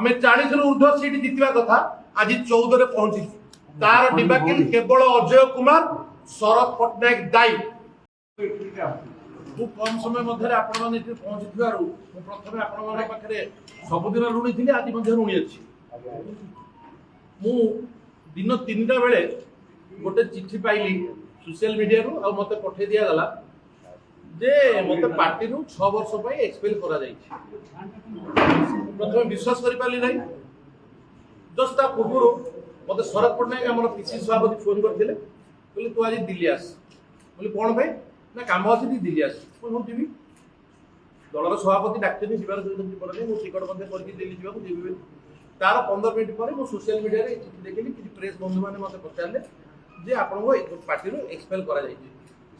आम 40 रु ऊर्ध्व सीट जितवा कथा आज 14 रे पहुंची तार डिबाकिल केवल अजय कुमार शरद पट्टनायक दायी खूब कम समय मध्य आपण मैंने पहुंची प्रथम आपण पाखे सबुदिन ऋणी थी आज ऋणी अच्छी मु दिन 3टा बेले गोटे चिठी पाइली सोशल मीडिया रू आ मते पठे दिया गला जे मते पार्टी रू 6 वर्ष पई एक्सपेल करा जाई प्रथम विश्वास करि पाली नहीं जस्ट ता पूर्व मते शरद पट्टनायक हमर पीसी सभापति फोन करथिले बोले तू आज दिल्ली आस बोले कोन भाई ना काम अछि दिल्ली आस कोन जीवी दलर सभापति डाक्टनी जीवार जोदि पड़े मु टिकट मध्ये करके दिल्ली जीवा को जीवी तार 15 मिनिट पर मु सोशल मीडिया रे चिठी देखिली कि प्रेस बंधु माने मते पचारले जे आपनको पार्टी रो एक्सपेल करा जाई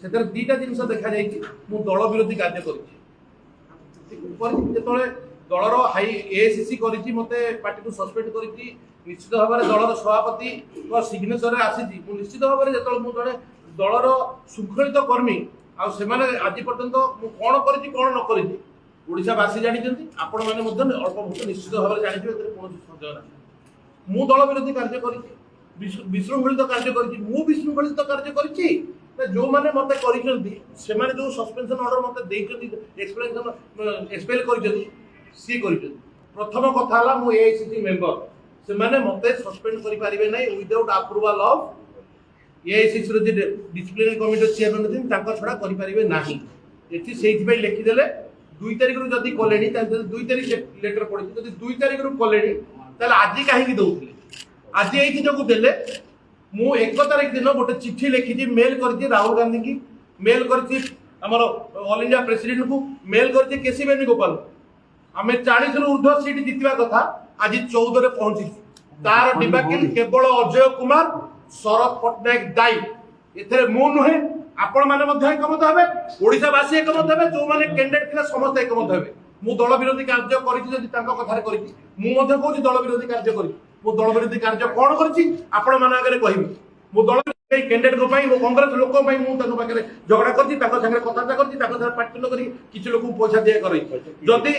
सेतर दीटा जिंस देखा जाई मु दल विरोधी कार्य करिछि जेतले दलर हाई एसीसी करिछि मते पार्टी को सस्पेंड करिछि निश्चित भाव में दलर सभापति को सिग्नेचर आसीछि मु निश्चित भाव में जेतले मु जने दलर शृंखलित कर्मी आ से माने आज पर्यंत मु कोन करिछि कोन न करिछि ओडिशावासी जानिछन्ति आपण माने मध्य अल्प बहुत निश्चित भाव में जानिछे एतरे कोन संदेह नाही मु दल विरोधी कार्य करिछि विशृंखलित कार्य करिछि मु विशृंखलित कार्य करिछि जो माने मते करिछन्ति से माने जो सस्पेंशन ऑर्डर मते देइछन्ति एक्सप्लेनेशन एक्सपेल करिछन्ति सी करिछन्ति प्रथम कथा हला मु एआईसीसी मेंबर से माने मते सस्पेंड करि पारिबे नै विदाउट अप्रूवल ऑफ एआईसीसी रो जे डिसिप्लिनरी कमिटी चेयरमैन दिन तांका छडा करि पारिबे नाही एठी सेहि पय लिखि देले 2 तारिख रु जदी कोलेनी तांते 2 तारिख लेटर पड़ि जदी 2 तारिख रु कोलेनी ताले आजि काहे कि दउथले आज एठी जगु देले मु 1 तारिख दिन गोटे चिट्ठी लिखि मेल करछि राहुल गांधी की मेल करछि हमर ऑल इंडिया प्रेसिडेंट को मेल करछि केसी वेणुगोपाल आम 40 रु ऊर्ध्व सीट जितवा कथा आज 14 रे पहुंची तार डिबाकिल केवल अजय कुमार शरद पट्टनायक दायी एथरे मु नुहे आपण माने मध्य एकमत हेबे ओडिशावासी एकमत हेबे जो माने कैंडिडेट थिला समस्त एकमत हेबे मु दल विरोधी कार्य करिछि जदि तांको कथारे करिछि मु मध्य कहूछि दल विरोधी कार्य करिछि मु दल विरोधी कार्य कोन करिछि आपण माने आगे कहिबि मु दल विरोधी कैंडिडेट को पई मु कांग्रेस लोक पई मु तांको पाखरे झगड़ा करछि तांको संगे कथाता करछि तांको संगे पार्टी करी किछि लोक पैसा दिया करै जदि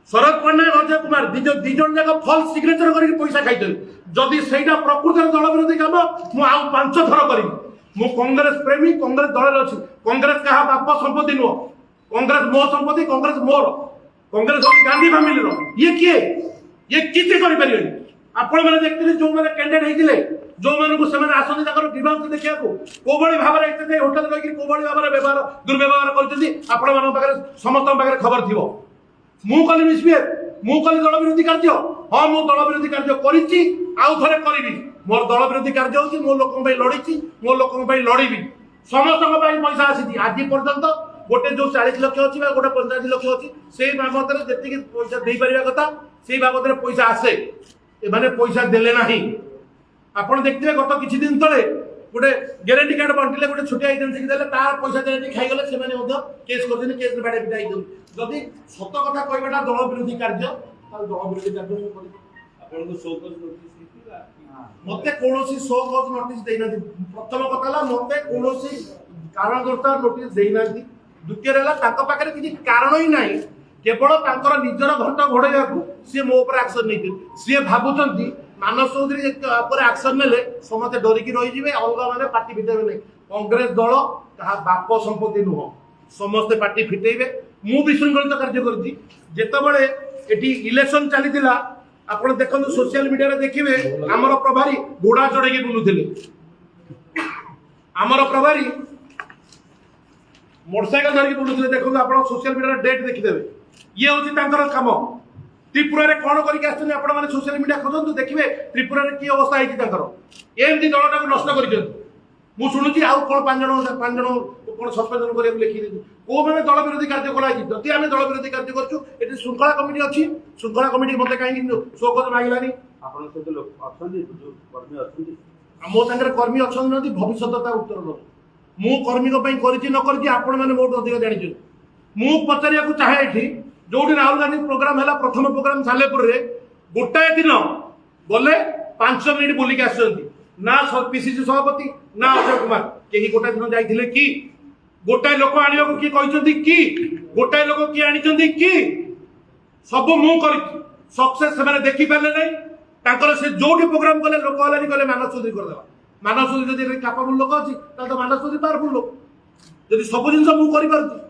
शरद पट्टनायक अजय कुमार दिजन जाक फॉल्स सिग्नेचर करके पैसा खाइछन जदि सेटा प्रकृत दल विरोधी काम मु आउ 5 थर करी मु कांग्रेस प्रेमी कांग्रेस दल अछि कांग्रेस कहा बाप संपत्ति नो कांग्रेस मो संपत्ति कांग्रेस मोर कांग्रेस गांधी फैमिली रो ये किछि करि परियनि आपण माने देखथिले जो माने कैंडिडेट हेतिले जो माने को सेमाने आसनि ताकर विभाग देखिया को कोबळी भाबरे एते होटल रखि कोबळी भाबरे व्यवहार दुर्व्यवहार करछथि आपण मानन पाखरे समस्त पाखरे खबर थिबो मु कली मिसबिहेव मु कली दल विरोधी कार्य हां मु दल विरोधी कार्य करिछि आउ थरे करिवि मोर दल विरोधी कार्य होछि मो लोकन पई लड़िछि मो लोकन पई लड़िबि समस्त पई पैसा आसीछि आज पर्यंत गोटे जो 40 लाख अछि बा गोटे 50 लाख अछि सेही बाबतरे जेतिके पैसा देई परिया कथा सेही बाबतरे पैसा आसे ए माने पैसा देले नाही आपण देखथिबे गत किछि दिन तळे गोटे ग्यारंटी कार्ड बांटिले गोटे छोटिया एजेंसी के देले तार पैसा देले खाइ गेले से माने मध्य केस करथिने केस बाडे बिदाई दउ जदि सत कथा कहबाटा दल विरोधी कार्य ताल दल विरोधी कार्य मु करि आपण को शो कर नोटिस दिथिला मते कोनोसी शो कर नोटिस देना प्रथम कथा ला मते कोनोसी कारणकर्ता नोटिस देना द्वितीय रहला ताका पाखरे किछि कारण ही नाही केवल तांकर निजर घंट घोड़ेया को से मो ऊपर एक्शन नै से भाबुचंती मानव चौधरी ऊपर एक्शन नेले समते डरी की रहि जिवे अलगा माने पार्टी फिटेबे नै कांग्रेस दल कहा बाप संपत्ति नुह समस्त पार्टी फिटेबे मु विशृंखलित कार्य करछि जेतबेले एठी इलेक्शन चलीतिला आपण देखन सोशल मीडिया रे देखिबे हमर प्रभारी घोड़ा चढ़े के बुलुथिले हमर प्रभारी मोटरसाइकिल धरिक बुलुथिले देखन आपण सोशल मीडिया रे डेट देखिदेबे ये होची तांकर काम त्रिपुरा रे कोन करि के आछन आपण माने सोशल मीडिया खोजन देखिबे त्रिपुरा रे की अवस्था हेची तांकर एमती दलटा को नष्ट करिछन मु सुनुची आउ कोन पांच जण कोन सस्पेंशन करे लिखि दे को माने दल विरोधी कार्य कोलाजी जति आमे दल विरोधी कार्य करछु एटी शृंखला कमिटी अछि शृंखला कमिटी मते काई शोकत मागिलानी आपण सहित लोक अछन जो कर्मी अछन मो संगे कर्मी अछन नदी भविष्यता उत्तर लो मु कर्मी को पई करिछि न करिछि आपण माने मोट अधिक जानिछु मु पचारिया को चाहे एठी जोडी राहुल गांधी प्रोग्राम हला प्रथम प्रोग्राम सालेपुर रे गोटाए दिन गले 5 मिनिट बोली के आछंती ना पीसीसी सभापति ना अजय कुमार केही गोटाए दिन जाइथिले की गोटाए लोक आनिया को की कहिसंती की गोटाए लोक की आनिचंती की सब मु करि सक्सेस से देखी पारे नहीं से जो प्रोग्राम कले लोक हलानी कले मानस चौधरी करदेवा मानस चौधरी जब कैपेबल लोक अच्छी तो मानस चौधरी पावरफुल लोक जब सब जिन मुझे